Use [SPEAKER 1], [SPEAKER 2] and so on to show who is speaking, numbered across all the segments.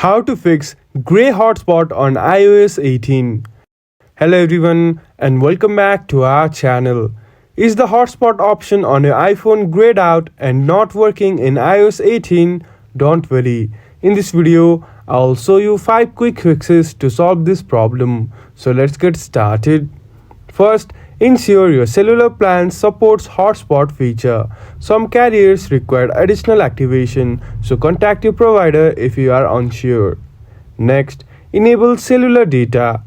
[SPEAKER 1] How to fix gray hotspot on iOS 18. Hello everyone and welcome back to our channel. Is the hotspot option on your iPhone grayed out and not working in iOS 18? Don't worry. In this video, I'll show you 5 quick fixes to solve this problem. So let's get started. First, ensure your cellular plan supports hotspot feature. Some carriers require additional activation, so contact your provider if you are unsure. Next, enable cellular data.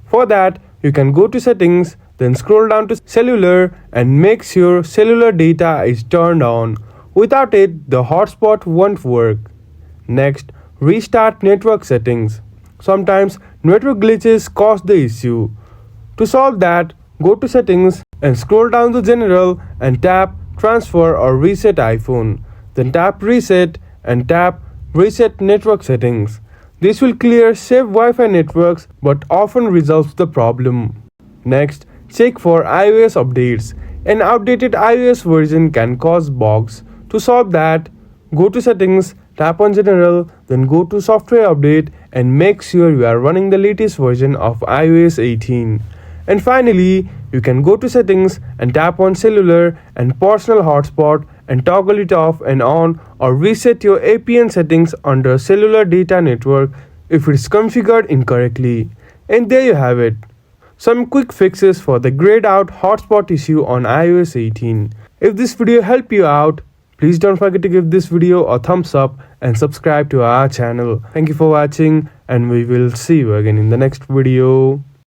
[SPEAKER 1] For that, you can go to settings, then scroll down to cellular and make sure cellular data is turned on. Without it, the hotspot won't work. Next, restart network settings. Sometimes network glitches cause the issue. To solve that, go to settings and scroll down to general and tap transfer or reset iPhone. Then tap reset and tap reset network settings. This will clear safe Wi-Fi networks but often resolves the problem. Next, check for iOS updates. An outdated iOS version can cause bugs. To solve that, go to settings, tap on general, then go to software update and make sure you are running the latest version of iOS 18. And finally, you can go to settings and tap on cellular and personal hotspot and toggle it off and on, or reset your APN settings under cellular data network if it's configured incorrectly. And there you have it. Some quick fixes for the grayed out hotspot issue on iOS 18. If this video helped you out, please don't forget to give this video a thumbs up and subscribe to our channel. Thank you for watching and we will see you again in the next video.